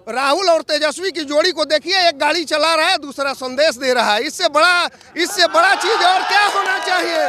राहुल और तेजस्वी की जोड़ी को देखिए, एक गाड़ी चला रहा है, दूसरा संदेश दे रहा है। इससे बड़ा चीज और क्या होना चाहिए?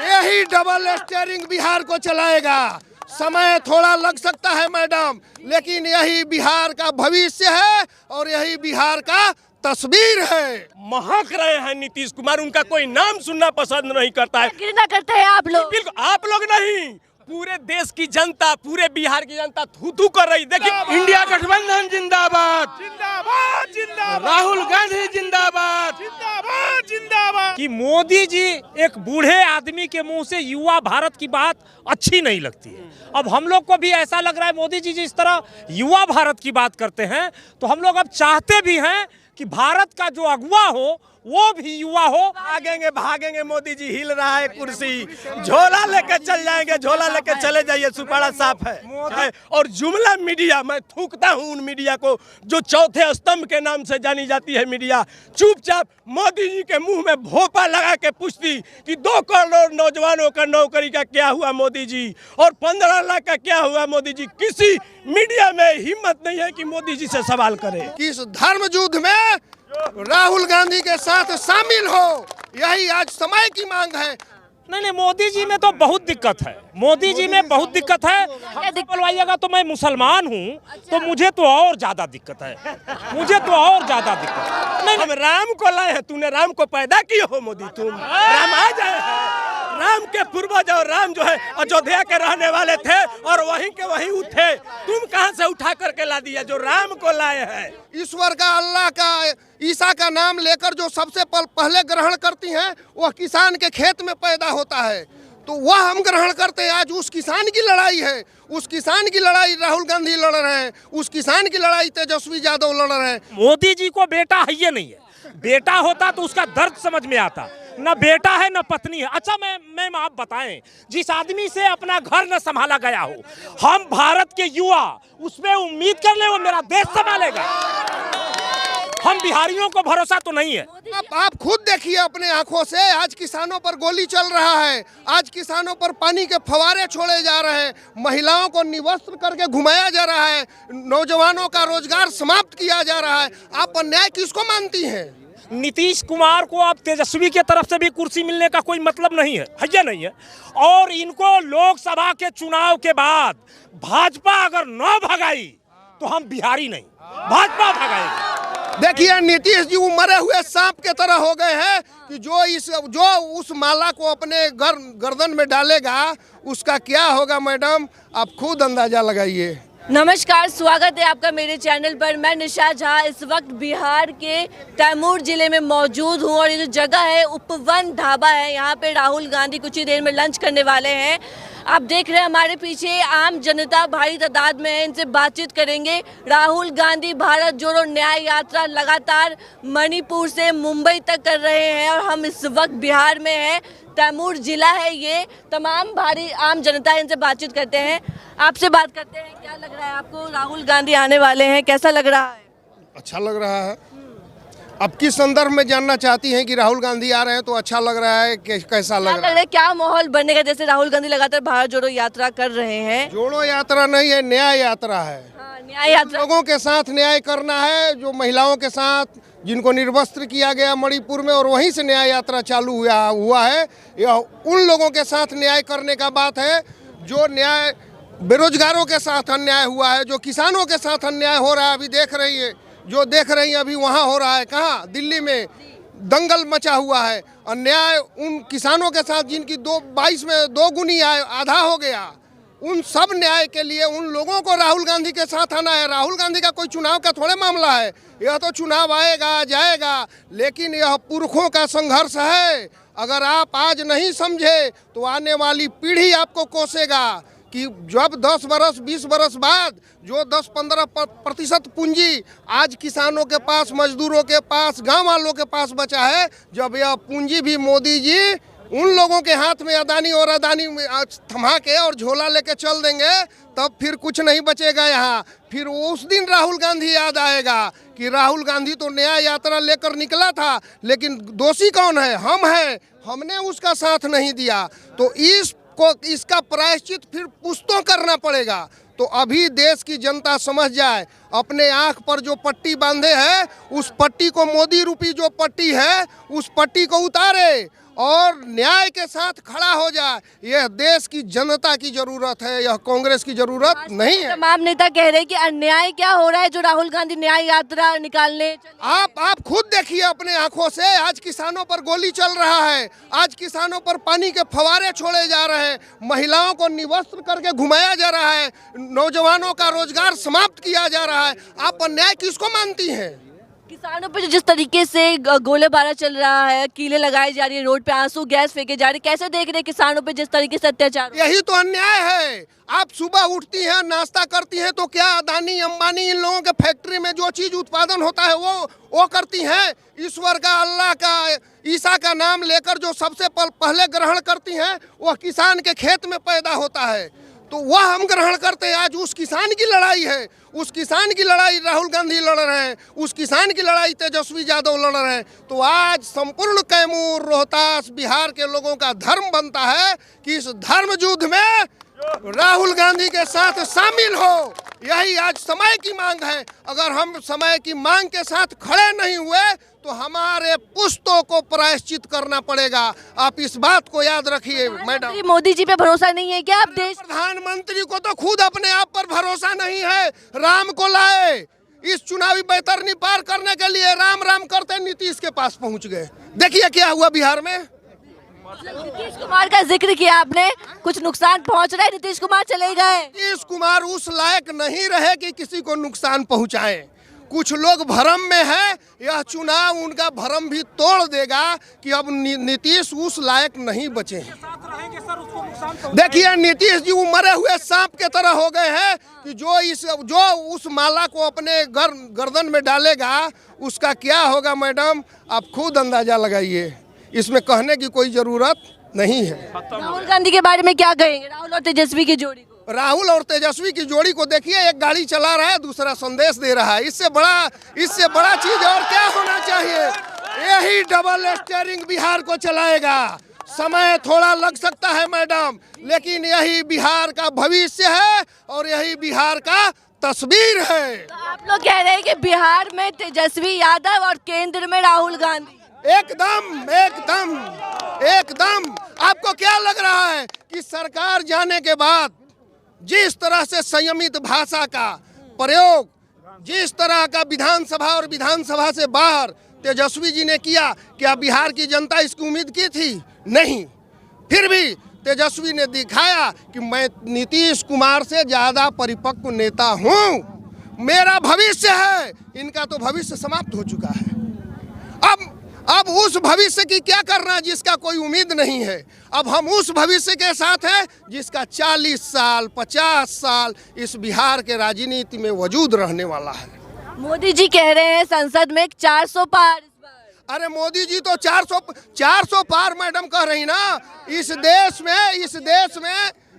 यही डबल स्टीयरिंग बिहार को चलाएगा। समय थोड़ा लग सकता है मैडम, लेकिन यही बिहार का भविष्य है और यही बिहार का तस्वीर है। महक रहे हैं नीतीश कुमार, उनका कोई नाम सुनना पसंद नहीं करता है। घृणा करते हैं आप लोग? बिल्कुल, आप लोग नहीं, पूरे देश की जनता, पूरे बिहार की जनता थू कर रही। देखिए, इंडिया गठबंधन जिंदाबाद, जिंदाबाद जिंदाबाद, राहुल गांधी जिंदाबाद, जिंदाबाद जिंदाबाद। कि मोदी जी एक बूढ़े आदमी के मुंह से युवा भारत की बात अच्छी नहीं लगती है। अब हम लोग को भी ऐसा लग रहा है मोदी जी जिस तरह युवा भारत की बात करते हैं, तो हम लोग अब चाहते भी हैं कि भारत का जो अगुवा हो वो भी युवा हो। भागेंगे मोदी जी, हिल रहा है कुर्सी, झोला लेके चल जाएंगे, झोला लेके चले जाइए, सुपाड़ा साफ है। और जुमला मीडिया, मैं थूकता हूँ उन मीडिया को जो चौथे स्तंभ के नाम से जानी जाती है मीडिया, चुपचाप मोदी जी के मुंह में भोपा लगा के पूछती कि 2 करोड़ नौजवानों का नौकरी का क्या हुआ मोदी जी, और 15 लाख का क्या हुआ मोदी जी। किसी मीडिया में हिम्मत नहीं है कि मोदी जी से सवाल करे कि इस धर्म युद्ध में राहुल गांधी के साथ शामिल हो, यही आज समय की मांग है। नहीं, मोदी जी में तो बहुत दिक्कत है, मोदी जी में बहुत दिक्कत है। बोलवाइएगा तो मैं मुसलमान हूँ, तो मुझे तो और ज्यादा दिक्कत है, मुझे तो और ज्यादा दिक्कत है। नहीं, हम राम को लाए हैं, तूने राम को पैदा किए हो मोदी, तुम राम आ जाए हैं। राम के पूर्वज और राम जो है अयोध्या के रहने वाले थे और वहीं के वहीं उठे, तुम कहां से उठा करके ला दिया जो राम को लाए हैं? ईश्वर का, अल्लाह का, ईसा का नाम लेकर जो सबसे पहले ग्रहण करती हैं वह किसान के खेत में पैदा होता है, तो वह हम ग्रहण करते हैं। आज उस किसान की लड़ाई है, उस किसान की लड़ाई राहुल गांधी लड़ रहे हैं, उस किसान की लड़ाई तेजस्वी यादव लड़ रहे हैं। मोदी जी को बेटा है ये नहीं है, बेटा होता तो उसका दर्द समझ में आता। न बेटा है न पत्नी है। अच्छा मैम आप बताएं, जिस आदमी से अपना घर न संभाला गया हो, हम भारत के युवा उसमें उम्मीद कर ले वो मेरा देश संभालेगा? हम बिहारियों को भरोसा तो नहीं है। आप खुद देखिए अपने आंखों से, आज किसानों पर गोली चल रहा है, आज किसानों पर पानी के फवारे छोड़े जा रहे हैं, महिलाओं को निवस्त्र करके घुमाया जा रहा है, नौजवानों का रोजगार समाप्त किया जा रहा है। आप अन्याय किसको मानती हैं? नीतीश कुमार को अब तेजस्वी के तरफ से भी कुर्सी मिलने का कोई मतलब नहीं है, ये नहीं है। और इनको लोकसभा के चुनाव के बाद भाजपा अगर न भगाई तो हम बिहारी नहीं, भाजपा भगाएगी। देखिए नीतीश जी मरे हुए सांप के तरह हो गए हैं कि जो उस माला को अपने गर्दन में डालेगा उसका क्या होगा मैडम, आप खुद अंदाजा लगाइए। नमस्कार, स्वागत है आपका मेरे चैनल पर। मैं निशा झा इस वक्त बिहार के कैमूर जिले में मौजूद हूँ और ये जो जगह है उपवन ढाबा है, यहाँ पे राहुल गांधी कुछ ही देर में लंच करने वाले हैं। आप देख रहे हैं हमारे पीछे आम जनता भारी तादाद में है, इनसे बातचीत करेंगे। राहुल गांधी भारत जोड़ो न्याय यात्रा लगातार मणिपुर से मुंबई तक कर रहे हैं और हम इस वक्त बिहार में हैं, कैमूर जिला है ये। तमाम भारी आम जनता इनसे बातचीत करते हैं, आपसे बात करते हैं। क्या लग रहा है आपको, राहुल गांधी आने वाले हैं, कैसा लग रहा है? अच्छा लग रहा है। अब किस संदर्भ में जानना चाहती हैं कि राहुल गांधी आ रहे हैं तो अच्छा लग रहा है, कैसा लग रहा है? क्या माहौल बनेगा? जैसे राहुल गांधी लगातार भारत जोड़ो यात्रा कर रहे हैं। जोड़ो यात्रा नहीं है, न्याय यात्रा है। न्याय यात्रा, लोगों के साथ न्याय करना है, जो महिलाओं के साथ जिनको निर्वस्त्र किया गया मणिपुर में और वहीं से न्याय यात्रा चालू हुआ है। यह उन लोगों के साथ न्याय करने का बात है जो न्याय बेरोजगारों के साथ अन्याय हुआ है, जो किसानों के साथ अन्याय हो रहा है। अभी देख रही है, जो देख रही हैं अभी वहाँ हो रहा है, कहाँ? दिल्ली में दंगल मचा हुआ है। अन्याय उन किसानों के साथ जिनकी 22 में 2 गुनी आधा हो गया, उन सब न्याय के लिए उन लोगों को राहुल गांधी के साथ आना है। राहुल गांधी का कोई चुनाव का थोड़े मामला है, यह तो चुनाव आएगा जाएगा, लेकिन यह पुरखों का संघर्ष है। अगर आप आज नहीं समझे तो आने वाली पीढ़ी आपको कोसेगा कि जब 10 बरस 20 बरस बाद जो 10-15% पूंजी आज किसानों के पास, मजदूरों के पास, गांव वालों के पास बचा है, जब यह पूंजी भी मोदी जी उन लोगों के हाथ में अदानी और अदानी थमा के और झोला लेके चल देंगे, तब फिर कुछ नहीं बचेगा यहाँ। फिर उस दिन राहुल गांधी याद आएगा कि राहुल गांधी तो न्याय यात्रा लेकर निकला था, लेकिन दोषी कौन है? हम हैं, हमने उसका साथ नहीं दिया। तो इसका प्रायश्चित फिर पुश्तों करना पड़ेगा। तो अभी देश की जनता समझ जाए, अपने आंख पर जो पट्टी बांधे है उस पट्टी को, मोदी रूपी जो पट्टी है उस पट्टी को उतारे और न्याय के साथ खड़ा हो जाए। यह देश की जनता की जरूरत है, यह कांग्रेस की जरूरत नहीं है। तमाम नेता कह रहे हैं कि अन्याय क्या हो रहा है जो राहुल गांधी न्याय यात्रा निकालने आप खुद देखिए अपने आंखों से, आज किसानों पर गोली चल रहा है, आज किसानों पर पानी के फवारे छोड़े जा रहे हैं, महिलाओं को निवस्त्र करके घुमाया जा रहा है, नौजवानों का रोजगार समाप्त किया जा रहा है। आप अन्याय किसको मानती हैं? किसानों पे जिस तरीके से गोलीबारी चल रहा है, कीलें लगाई जा रही है, रोड पे आंसू गैस फेंके जा रहे, कैसे देख रहे हैं किसानों पे जिस तरीके से अत्याचार? यही तो अन्याय है। आप सुबह उठती हैं, नाश्ता करती हैं, तो क्या अदानी अंबानी इन लोगों के फैक्ट्री में जो चीज उत्पादन होता है वो करती हैं? ईश्वर का, अल्लाह का, ईसा का नाम लेकर जो सबसे पहले ग्रहण करती हैं वह किसान के खेत में पैदा होता है, तो वह हम ग्रहण करते हैं। आज उस किसान की लड़ाई है, उस किसान की लड़ाई राहुल गांधी लड़ रहे हैं, उस किसान की लड़ाई तेजस्वी यादव लड़ रहे हैं। तो आज संपूर्ण कैमूर, रोहतास, बिहार के लोगों का धर्म बनता है कि इस धर्म युद्ध में राहुल गांधी के साथ शामिल हो। यही आज समय की मांग है। अगर हम समय की मांग के साथ खड़े नहीं हुए तो हमारे पुश्तों को प्रायश्चित करना पड़ेगा। आप इस बात को याद रखिए मैडम। मोदी जी पे भरोसा नहीं है क्या आप? देश प्रधानमंत्री को तो खुद अपने आप पर भरोसा नहीं है। राम को लाए, इस चुनावी बैतरनी पार करने के लिए राम राम करते नीतीश के पास पहुंच गए। देखिए क्या हुआ बिहार में। नीतीश कुमार का जिक्र किया आपने, कुछ नुकसान पहुंच रहा है, नीतीश कुमार चले गए। नीतीश कुमार उस लायक नहीं रहे कि किसी को नुकसान पहुंचाए। कुछ लोग भ्रम में हैं, यह चुनाव उनका भ्रम भी तोड़ देगा कि अब नीतीश उस लायक नहीं बचे हैं। देखिए नीतीश जी मरे हुए सांप के तरह हो गए हैं कि जो उस माला को अपने गर्दन में डालेगा उसका क्या होगा मैडम, आप खुद अंदाजा लगाइए। इसमें कहने की कोई जरूरत नहीं है। राहुल गांधी के बारे में क्या कहेंगे? राहुल और तेजस्वी की जोड़ी को, राहुल और तेजस्वी की जोड़ी को देखिए, एक गाड़ी चला रहा है, दूसरा संदेश दे रहा है। इससे बड़ा चीज और क्या होना चाहिए? यही डबल स्टीयरिंग बिहार को चलाएगा। समय थोड़ा लग सकता है मैडम, लेकिन यही बिहार का भविष्य है और यही बिहार का तस्वीर है। तो आप लोग कह रहे हैं कि बिहार में तेजस्वी यादव और केंद्र में राहुल गांधी। एकदम एकदम एकदम। आपको क्या लग रहा है कि सरकार जाने के बाद जिस तरह से संयमित भाषा का प्रयोग, जिस तरह का विधानसभा और विधानसभा से बाहर तेजस्वी जी ने किया, क्या बिहार की जनता इसकी उम्मीद की थी? नहीं। फिर भी तेजस्वी ने दिखाया कि मैं नीतीश कुमार से ज्यादा परिपक्व नेता हूं, मेरा भविष्य है। इनका तो भविष्य समाप्त हो चुका है। अब उस भविष्य की क्या करना जिसका कोई उम्मीद नहीं है। अब हम उस भविष्य के साथ हैं जिसका 40 साल 50 साल इस बिहार के राजनीति में वजूद रहने वाला है। मोदी जी कह रहे हैं संसद में 400 पार इस बार। अरे मोदी जी तो 400 पार मैडम कह रही ना। इस देश में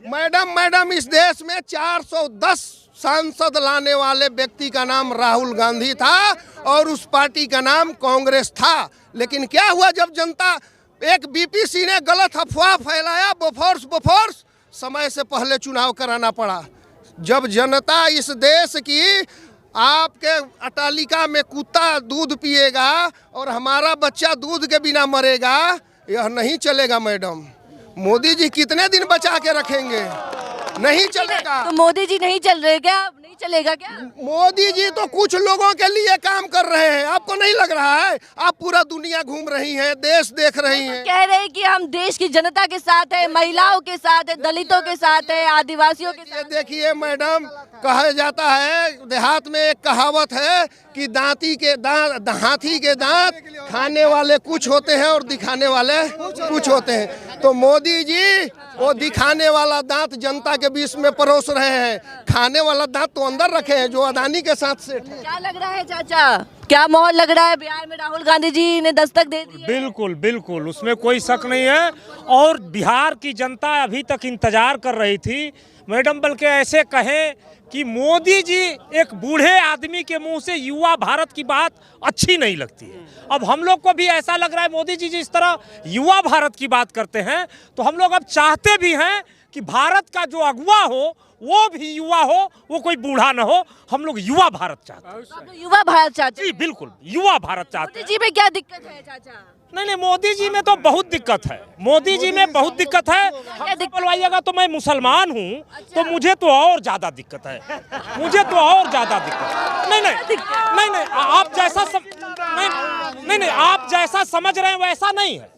मैडम इस देश में 410 सांसद लाने वाले व्यक्ति का नाम राहुल गांधी था और उस पार्टी का नाम कांग्रेस था। लेकिन क्या हुआ, जब जनता, एक बीपीसी ने गलत अफवाह फैलाया, बोफोर्स समय से पहले चुनाव कराना पड़ा। जब जनता इस देश की, आपके अटालिका में कुत्ता दूध पिएगा और हमारा बच्चा दूध के बिना मरेगा, यह नहीं चलेगा मैडम। मोदी जी कितने दिन बचा के रखेंगे? नहीं चलेगा। तो मोदी जी नहीं चल रहे क्या? नहीं चलेगा क्या? मोदी जी तो कुछ लोगों के लिए काम कर रहे हैं, आपको नहीं लग रहा है? आप पूरा दुनिया घूम रही हैं, देश देख रही हैं। कह रहे हैं कि हम देश की जनता के साथ है, महिलाओं के साथ है, दलितों के साथ है, आदिवासियों के साथ। देखिए मैडम, कहा जाता है, देहात में एक कहावत है कि हाथी के दांत खाने वाले कुछ होते हैं और दिखाने वाले कुछ होते हैं। तो मोदी जी वो दिखाने वाला दांत जनता के बीच में परोस रहे हैं, खाने वाला दांत तो अंदर रखे हैं जो अदानी के साथ सेट है। क्या लग रहा है चाचा, क्या माहौल लग रहा है बिहार में? राहुल गांधी जी ने दस्तक दे दी है। बिल्कुल उसमें कोई शक नहीं है। और बिहार की जनता अभी तक इंतजार कर रही थी मैडम, बल्कि ऐसे कहें कि मोदी जी एक बूढ़े आदमी के मुंह से युवा भारत की बात अच्छी नहीं लगती है। अब हम लोग को भी ऐसा लग रहा है मोदी जी जिस तरह युवा भारत की बात करते हैं, तो हम लोग अब चाहते भी हैं कि भारत का जो अगुवा हो वो भी युवा हो, वो कोई बूढ़ा न हो, हम लोग युवा भारत चाहते हैं। आप लोग युवा भारत चाहते हैं। जी बिल्कुल, युवा भारत चाहते हैं। मोदी जी में क्या दिक्कत है चाचा? नहीं, मोदी जी में तो बहुत दिक्कत है, मोदी जी में बहुत दिक्कत है। हमसे बोलवाइएगा तो मैं मुसलमान हूँ, तो मुझे तो और ज्यादा दिक्कत है, मुझे तो और ज्यादा दिक्कत है। नहीं, आप जैसा नहीं, आप जैसा समझ रहे हैं वैसा नहीं है।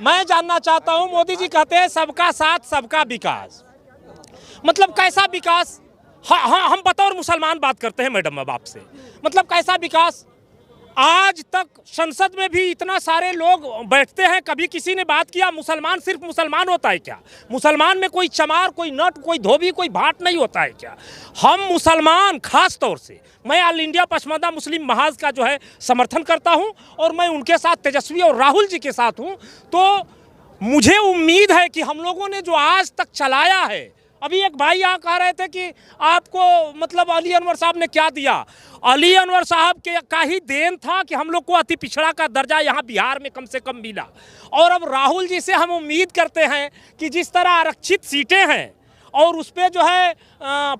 मैं जानना चाहता हूँ, मोदी जी कहते हैं सबका साथ सबका विकास, मतलब कैसा विकास? हाँ, हम बतौर मुसलमान बात करते हैं मैडम अब आपसे, मतलब कैसा विकास? आज तक संसद में भी इतना सारे लोग बैठते हैं, कभी किसी ने बात किया मुसलमान सिर्फ मुसलमान होता है क्या? मुसलमान में कोई चमार, कोई नट, कोई धोबी, कोई भाट नहीं होता है क्या? हम मुसलमान खास तौर से, मैं ऑल इंडिया पसमानदा मुस्लिम महाज का जो है समर्थन करता हूं, और मैं उनके साथ तेजस्वी और राहुल जी के साथ हूं। तो मुझे उम्मीद है कि हम लोगों ने जो आज तक चलाया है, अभी एक भाई यहाँ कह रहे थे कि आपको मतलब अली अनवर साहब ने क्या दिया। अली अनवर साहब के का ही देन था कि हम लोग को अति पिछड़ा का दर्जा यहाँ बिहार में कम से कम मिला। और अब राहुल जी से हम उम्मीद करते हैं कि जिस तरह आरक्षित सीटें हैं और उस पर जो है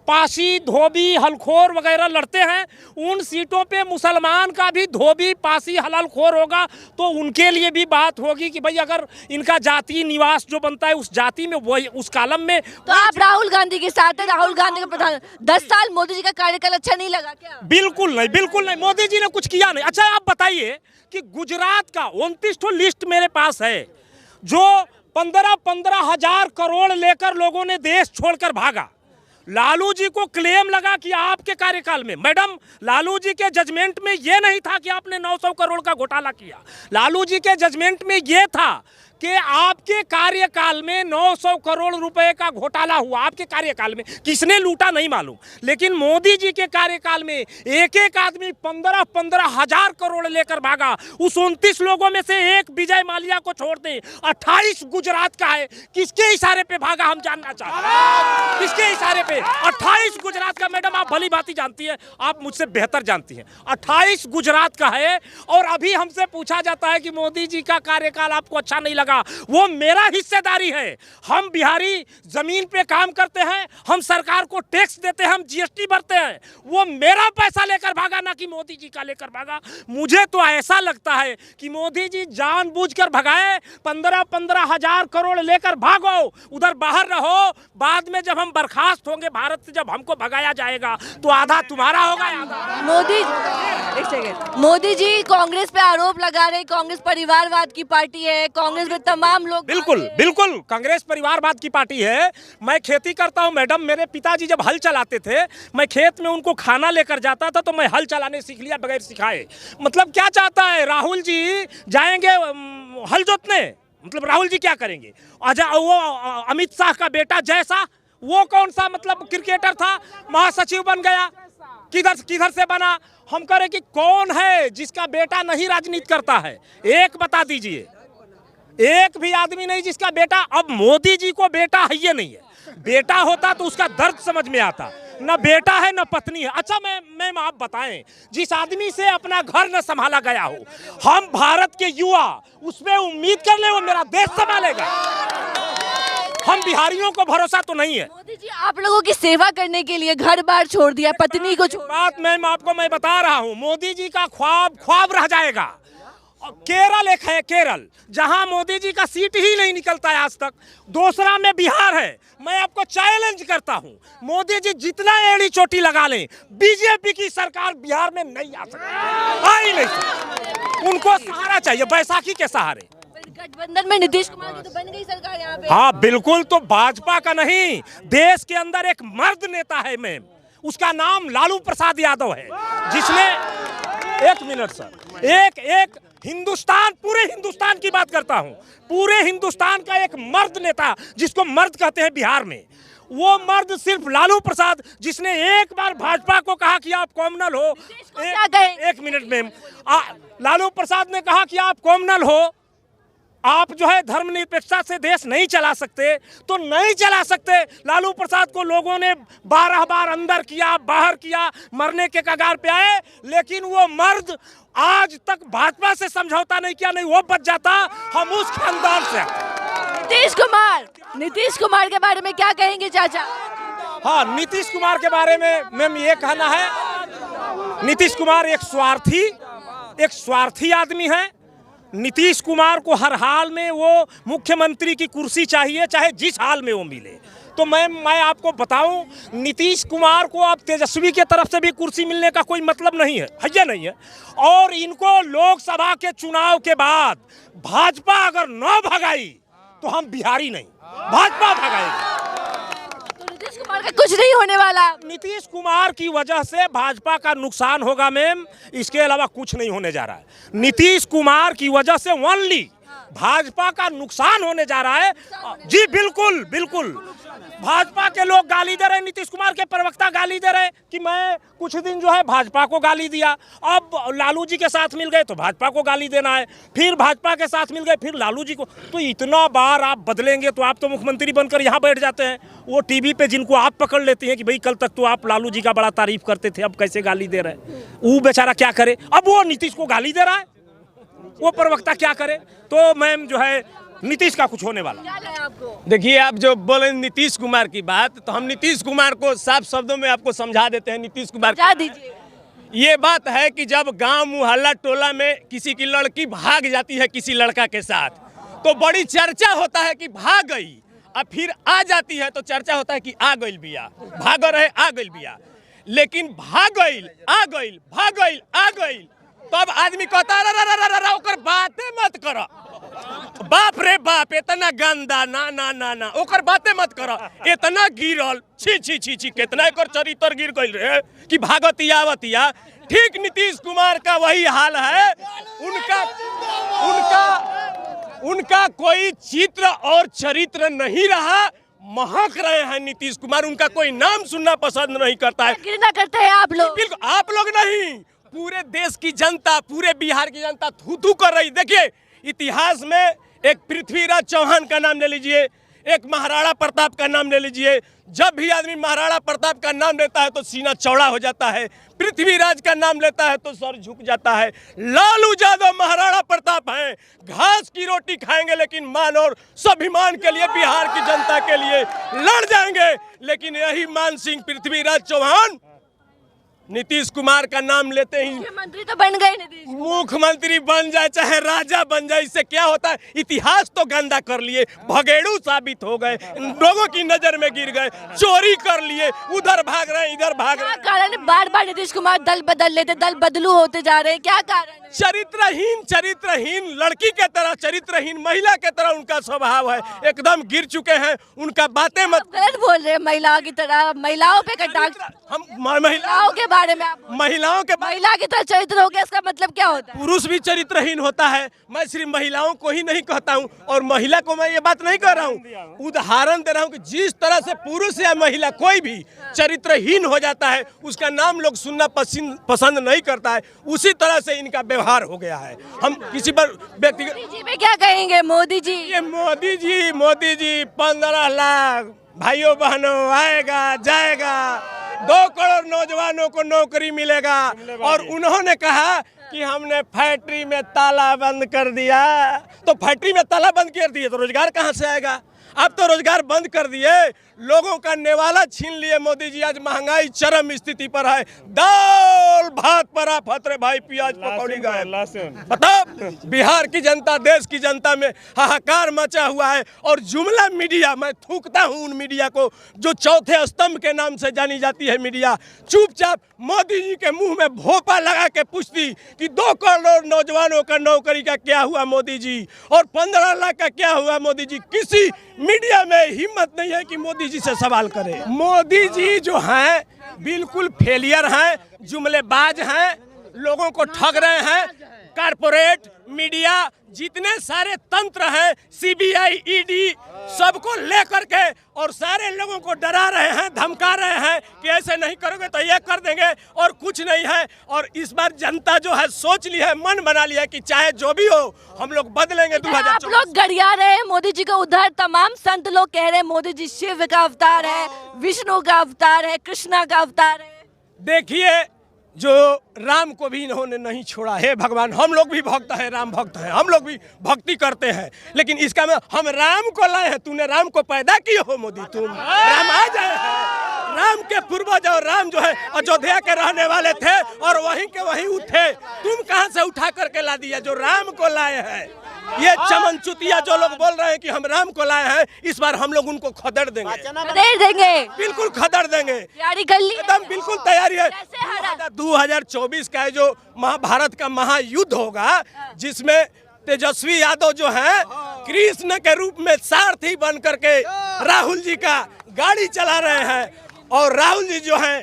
पासी, धोबी, हलखोर वगैरह लड़ते हैं, उन सीटों पे मुसलमान का भी धोबी, पासी, हलालखोर होगा, तो उनके लिए भी बात होगी कि भाई अगर इनका जाति निवास जो बनता है उस जाति में, वही उस कालम में। तो आप राहुल गांधी के साथ हैं? राहुल गांधी का प्रधान 10 साल मोदी जी का कार्यकाल अच्छा नहीं लगा क्या? बिल्कुल नहीं, मोदी जी ने कुछ किया नहीं। अच्छा आप बताइए कि गुजरात का 29 लिस्ट मेरे पास है, जो 15 हजार करोड़ लेकर लोगों ने देश छोड़कर भागा। लालू जी को क्लेम लगा कि आपके कार्यकाल में, मैडम लालू जी के जजमेंट में ये नहीं था कि आपने 900 करोड़ का घोटाला किया। लालू जी के जजमेंट में ये था कि आपके कार्यकाल में 900 करोड़ रुपए का घोटाला हुआ, आपके कार्यकाल में। किसने लूटा नहीं मालूम, लेकिन मोदी जी के कार्यकाल में एक एक आदमी 15 हजार करोड़ लेकर भागा। उस 29 लोगों में से एक विजय माल्या को छोड़ दें, 28 गुजरात का है। किसके इशारे पे भागा हम जानना चाहते हैं, किसके इशारे पे? 28 गुजरात का। मैडम आप भली भांति जानती है, आप मुझसे बेहतर जानती हैं, 28 गुजरात का है। और अभी हमसे पूछा जाता है कि मोदी जी का कार्यकाल आपको अच्छा नहीं लगा। वो मेरा हिस्सेदारी है। हम बिहारी जमीन पे काम करते हैं, हम सरकार को टैक्स देते हैं, हम जीएसटी भरते हैं। वो मेरा पैसा लेकर भागा, ना कि मोदी जी का लेकर भागा। मुझे तो ऐसा लगता है कि मोदी जी जानबूझकर भगाए। 15 हजार करोड़ लेकर भागो, उधर बाहर रहो। बाद में जब हम बर्खास्त होंगे भारत से, जब हमको भगाया जाएगा, तो आधा तुम्हारा होगा, मोदी जी कांग्रेस पे आरोप लगा रहे, कांग्रेस परिवारवाद की पार्टी है, कांग्रेस में तमाम लोग। बिल्कुल कांग्रेस परिवारवाद की पार्टी है। मैं खेती करता हूं मैडम, मेरे पिताजी जब हल चलाते थे, मैं खेत में उनको खाना लेकर जाता था, तो मैं हल चलाने सीख लिया बगैर सिखाए। मतलब क्या चाहता है राहुल जी? जाएंगे हल जोतने, मतलब राहुल जी क्या करेंगे? वो अमित शाह का बेटा जैसा, वो कौन सा मतलब क्रिकेटर था, महासचिव बन गया, किधर से बना? हम कह रहे कि कौन है जिसका बेटा नहीं राजनीति करता है? एक बता दीजिए, एक भी आदमी नहीं जिसका बेटा। अब मोदी जी को बेटा है ये नहीं है, बेटा होता तो उसका दर्द समझ में आता। न बेटा है न पत्नी है। अच्छा मैम आप बताएं, जिस आदमी से अपना घर न संभाला गया हो, हम भारत के युवा उसमें उम्मीद कर ले वो मेरा देश संभालेगा। हम बिहारियों को भरोसा तो नहीं है। मोदी जी आप लोगों की सेवा करने के लिए घर बार छोड़ दिया, पत्नी को छोड़। बात मैम आपको मैं बता रहा हूँ, मोदी जी का ख्वाब रह जाएगा। केरल एक है, केरल, जहां मोदी जी का सीट ही नहीं निकलता है आज तक। दूसरा में बिहार है। मैं आपको चैलेंज करता हूं, मोदी जी जितना एड़ी चोटी लगा लें, बीजेपी की सरकार बिहार में नहीं आ सकती, आ ही नहीं सकती। उनको सहारा चाहिए, बैसाखी के सहारे। गठबंधन में नीतीश कुमार की तो बन गई सरकार यहाँ पे। हाँ बिल्कुल, तो भाजपा का नहीं, देश के अंदर एक मर्द नेता है मैम, उसका नाम लालू प्रसाद यादव है, जिसने, एक मिनट सर, एक हिंदुस्तान, पूरे हिंदुस्तान की बात करता हूं, पूरे हिंदुस्तान का एक मर्द नेता जिसको मर्द कहते हैं बिहार में, वो मर्द सिर्फ लालू प्रसाद, जिसने एक बार भाजपा को कहा कि आप कॉमनल हो। एक मिनट मैम, लालू प्रसाद ने कहा कि आप कॉमनल हो, आप जो है धर्मनिरपेक्षता से देश नहीं चला सकते, तो नहीं चला सकते। लालू प्रसाद को लोगों ने 12 बार अंदर किया, बाहर किया, मरने के कगार पे आए, लेकिन वो मर्द आज तक भाजपा से समझौता नहीं किया, नहीं वो बच जाता। हम उस खानदान से। नीतीश कुमार के बारे में क्या कहेंगे चाचा? हाँ, नीतीश कुमार के बारे में मैम ये कहना है, नीतीश कुमार एक स्वार्थी आदमी है। नीतीश कुमार को हर हाल में वो मुख्यमंत्री की कुर्सी चाहिए, चाहे जिस हाल में वो मिले। तो मैं आपको बताऊं, नीतीश कुमार को अब तेजस्वी के तरफ से भी कुर्सी मिलने का कोई मतलब नहीं है, नहीं है। और इनको लोकसभा के चुनाव के बाद भाजपा अगर न भगाई तो हम बिहारी नहीं, भाजपा भगाएगी। नीतीश कुमार का कुछ नहीं होने वाला। नीतीश कुमार की वजह से भाजपा का नुकसान होगा मैम, इसके अलावा कुछ नहीं होने जा रहा है। नीतीश कुमार की वजह से ओनली भाजपा का नुकसान होने जा रहा है। जी बिल्कुल बिल्कुल, भाजपा के लोग गाली दे रहे हैं, नीतीश कुमार के प्रवक्ता गाली दे रहे हैं कि मैं कुछ दिन जो है भाजपा को गाली दिया, अब लालू जी के साथ मिल गए तो भाजपा को गाली देना है, फिर भाजपा के साथ मिल गए फिर लालू जी को। तो इतना बार आप बदलेंगे तो आप तो मुख्यमंत्री बनकर यहाँ बैठ जाते हैं। वो टीवी पे जिनको आप पकड़ लेती हैं कि भाई कल तक तो आप लालू जी का बड़ा तारीफ करते थे, अब कैसे गाली दे रहे हैं, वो बेचारा क्या करे। अब वो नीतीश को गाली दे रहा है, वो प्रवक्ता क्या करे। तो मैम जो है नीतीश का कुछ होने वाला। देखिए, आप जो बोले नीतीश कुमार की बात, तो हम नीतीश कुमार को साफ शब्दों में आपको समझा देते हैं। नीतीश कुमार दीजिए। ये बात है कि जब गांव मुहल्ला टोला में किसी की लड़की भाग जाती है किसी लड़का के साथ, तो बड़ी चर्चा होता है कि भाग गई, अब फिर आ जाती है तो चर्चा होता है कि आ गई बिया, भाग रहे आ गई बिया। लेकिन भाग गई आ गई, भाग गई आ गई, तो अब आदमी कहता है ओकर बातें मत करो, बाप रे बाप इतना गंदा, ना ना ना ना ओकर बातें मत करो, इतना गिरल, छी छी छी छी, कितना एकर चरित्र गिर गइल रे कि भागतिया आवतिया। ठीक नीतीश कुमार का वही हाल है। उनका कोई चित्र और चरित्र नहीं रहा, महक रहे हैं नीतीश कुमार। उनका कोई नाम सुनना पसंद नहीं करता है। घृणा करते हैं आप लोग? बिल्कुल, आप लोग नहीं, पूरे देश की जनता, पूरे बिहार की जनता थू थू कर रही। देखिए, इतिहास में एक पृथ्वीराज चौहान का नाम ले लीजिए, एक महाराणा प्रताप का नाम ले लीजिए। जब भी आदमी महाराणा प्रताप का नाम लेता है तो सीना चौड़ा हो जाता है, पृथ्वीराज का नाम लेता है तो सर झुक जाता है। लालू यादव महाराणा प्रताप हैं, घास की रोटी खाएंगे लेकिन मान और स्वाभिमान के लिए, बिहार की जनता के लिए लड़ जाएंगे। लेकिन यही मान सिंह, पृथ्वीराज चौहान नीतीश कुमार का नाम लेते ही मुख्यमंत्री तो बन गए। नीतीश मुख्यमंत्री बन जाए चाहे राजा बन जाए, इससे क्या होता है, इतिहास तो गंदा कर लिए, भगेड़ू साबित हो गए, लोगों की नजर में गिर गए, चोरी कर लिए, उधर भाग रहे हैं इधर भाग रहे हैं। कारण बार बार नीतीश कुमार दल बदल लेते, दल बदलू होते जा रहे हैं, क्या कारण है? चरित्रहीन लड़की के तरह, चरित्रहीन महिला के तरह उनका स्वभाव है, एकदम गिर चुके हैं। उनका बातें मत गलत बोल रहे हैं, महिलाओं की तरह, महिलाओं पे कटाक्ष। हम महिलाओं के बारे में आप, महिलाओं के महिला की तरह चरित्र हो गया, इसका मतलब क्या होता है? पुरुष भी चरित्रहीन होता है। मैं सिर्फ महिलाओं को ही नहीं कहता हूँ, और महिला को मैं ये बात नहीं कह रहा हूँ, उदाहरण दे रहा हूँ कि जिस तरह से पुरुष या महिला कोई भी चरित्रहीन हो जाता है, उसका नाम लोग सुनना पसंद नहीं करता है, उसी तरह से इनका व्यवहार हो गया है। हम किसी पर व्यक्तिगत जी पे क्या कहेंगे? मोदी जी, ये मोदी जी 15 लाख भाइयों बहनों आएगा जाएगा, 2 करोड़ नौजवानों को नौकरी मिलेगा, और उन्होंने कहा कि हमने फैक्ट्री में ताला बंद कर दिया। तो फैक्ट्री में ताला बंद कर दिए तो रोजगार कहाँ से आएगा? अब तो रोजगार बंद कर दिए, लोगों का नेवाला छीन लिए मोदी जी। आज महंगाई चरम स्थिति पर है, दाल भात पर आफत रे भाई, प्याज पकौड़ी गए। बताओ, बिहार की जनता, देश की जनता में हाहाकार मचा हुआ है। और जुमला मीडिया, मैं थूकता हूँ उन मीडिया को जो चौथे स्तंभ के नाम से जानी जाती है मीडिया, चुपचाप मोदी जी के मुंह में भोपा लगा के पूछती कि 2 करोड़ नौजवानों का नौकरी का क्या हुआ मोदी जी, और 15 लाख का क्या हुआ मोदी जी। किसी मीडिया में हिम्मत नहीं है कि मोदी जी से सवाल करे। मोदी जी जो हैं बिल्कुल फेलियर हैं, जुमलेबाज हैं, लोगों को ठग रहे हैं। कारपोरेट मीडिया, जितने सारे तंत्र हैं, सीबीआई, ईडी, सबको लेकर के और सारे लोगों को डरा रहे हैं, धमका रहे हैं कि ऐसे नहीं करोगे तो ये कर देंगे, और कुछ नहीं है। और इस बार जनता जो है सोच ली है, मन बना लिया है कि चाहे जो भी हो हम लोग बदलेंगे। 2024 आप लोग गरिया रहे हैं मोदी जी को, उधर तमाम संत लोग कह रहे हैं मोदी जी शिव का अवतार है, विष्णु का अवतार है, कृष्णा का अवतार है। देखिए, जो राम को भी इन्होंने नहीं छोड़ा है भगवान। हम लोग भी भक्त हैं, राम भक्त हैं, हम लोग भी भक्ति करते हैं, लेकिन इसका हम राम को लाए हैं। तूने राम को पैदा किए हो मोदी, तुम राम आ जाए हैं। राम के पूर्वज और राम जो है अयोध्या के रहने वाले थे और वहीं के वहीं उठे। तुम कहां से उठा करके ला दिया जो राम को लाए हैं? ये चमनचुतिया जो लोग बोल रहे हैं कि हम राम को लाए हैं, इस बार हम लोग उनको खदेड़ देंगे, खदेड़ देंगे, बिल्कुल खदेड़ देंगे। तैयारी कर ली एकदम बिल्कुल तैयारी है। कैसे हरा? 2024 का जो महाभारत का महायुद्ध होगा, जिसमें तेजस्वी यादव जो है कृष्ण के रूप में सारथी बन करके राहुल जी का गाड़ी चला रहे हैं और राहुल जी जो है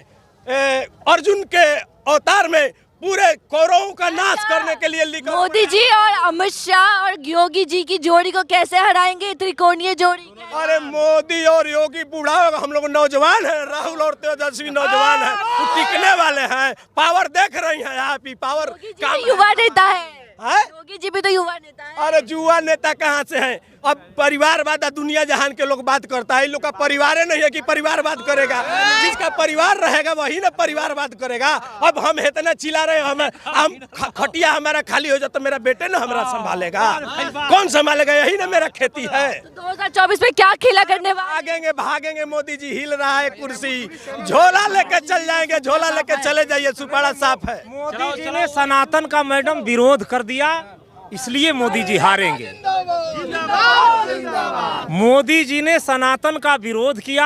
अर्जुन के अवतार में पूरे कौरवों का नाश करने के लिए लिखा। मोदी जी और अमित शाह और योगी जी की जोड़ी को कैसे हराएंगे, त्रिकोणीय जोड़ी? अरे मोदी और योगी बूढ़ा होगा, हम लोग नौजवान हैं, राहुल और तेजस्वी नौजवान हैं, वो टिकने वाले हैं। पावर देख रही हैं आप ही, पावर युवा नेता है। है? योगी जी भी तो युवा नेता है। अरे युवा नेता कहाँ से हैं? अब परिवारवाद दुनिया जहान के लोग बात करता है, इन लोग का परिवार नहीं है कि परिवारवाद करेगा। जिसका परिवार रहेगा वही ना परिवारवाद करेगा। अब हम इतना चिल्ला रहे हैं, हम खटिया हमारा खाली हो जाता, मेरा बेटे ना हमारा संभालेगा, कौन संभालेगा? यही ना मेरा खेती है। तो 2024 में क्या खेला करने वाले? भागेंगे भागेंगे, मोदी जी हिल रहा है कुर्सी, झोला लेके चल जाएंगे, झोला लेके चले जाइए, सुपाड़ा साफ है। मोदी जी ने सनातन का मैडम विरोध कर दिया, इसलिए मोदी जी हारेंगे। मोदी जी ने सनातन का विरोध किया।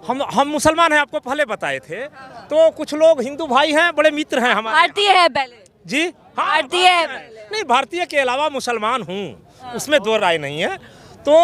हम मुसलमान हैं, आपको पहले बताए थे। तो कुछ लोग हिंदू भाई हैं, बड़े मित्र हैं हमारे। भारतीय है पहले जी, भारतीय है नहीं, भारतीय के अलावा मुसलमान हूँ, उसमें दो राय नहीं है। तो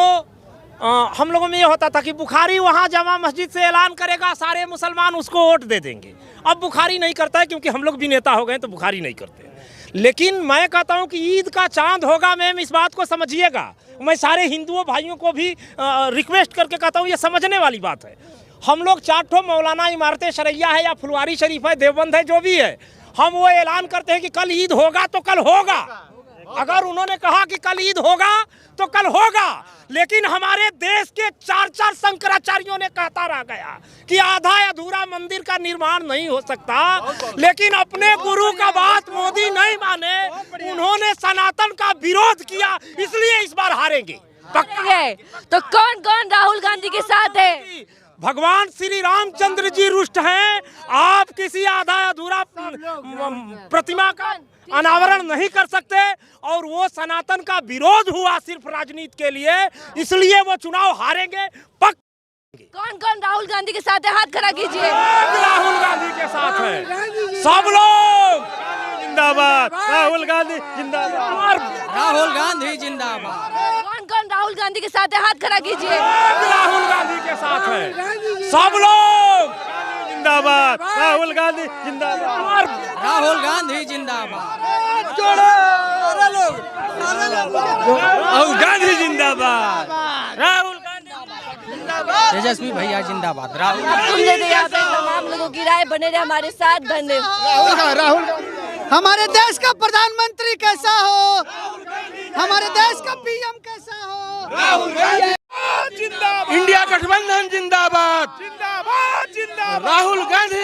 हम लोगों में ये होता था कि बुखारी वहाँ जामा मस्जिद से ऐलान करेगा, सारे मुसलमान उसको वोट दे देंगे। अब बुखारी नहीं करता है, क्योंकि हम लोग भी नेता हो गए तो बुखारी नहीं करते। लेकिन मैं कहता हूं कि ईद का चांद होगा, मैम इस बात को समझिएगा। मैं सारे हिंदुओं भाइयों को भी रिक्वेस्ट करके कहता हूं, ये समझने वाली बात है। हम लोग 4 ठो मौलाना इमारतें शरैया है या फुलवारी शरीफ है, देवबंद है, जो भी है, हम वो ऐलान करते हैं कि कल ईद होगा तो कल होगा। अगर उन्होंने कहा कि कल ईद होगा तो कल होगा। लेकिन हमारे देश के 4 शंकराचार्यों ने कहता रह गया कि आधा अधूरा मंदिर का निर्माण नहीं हो सकता। लेकिन अपने गुरु का बात मोदी नहीं माने, उन्होंने सनातन का विरोध किया, इसलिए इस बार हारेंगे पक्का। तो कौन कौन राहुल गांधी के साथ है? भगवान श्री रामचंद्र जी रुष्ट हैं। आप किसी आधा अधूरा प्रतिमा का अनावरण नहीं कर सकते, और वो सनातन का विरोध हुआ सिर्फ राजनीति के लिए, इसलिए वो चुनाव हारेंगे पक्का। कौन कौन राहुल गांधी के साथ है? हाथ खड़ा कीजिए। राहुल गांधी के साथ है सब लोग। जिंदाबाद राहुल गांधी, जिंदाबाद राहुल गांधी जिंदाबाद। कौन कौन राहुल गांधी के साथ है? हाथ खड़ा कीजिए। राहुल गांधी के साथ है सब लोग। जिंदाबाद राहुल गांधी, जिंदाबाद राहुल गांधी जिंदाबाद। राहुल गांधी जिंदाबाद, राहुल तेजस्वी भैया जिंदाबाद। राहुल सुनने दे यहाँ पे तमाम लोगों की राय, बने रहे हमारे साथ। धन्यवाद। राहुल हमारे देश का प्रधानमंत्री कैसा हो, हमारे देश का पीएम कैसा हो। जिंदाबाद, इंडिया गठबंधन जिंदाबाद। जिंदाबाद, जिंदाबाद, राहुल गांधी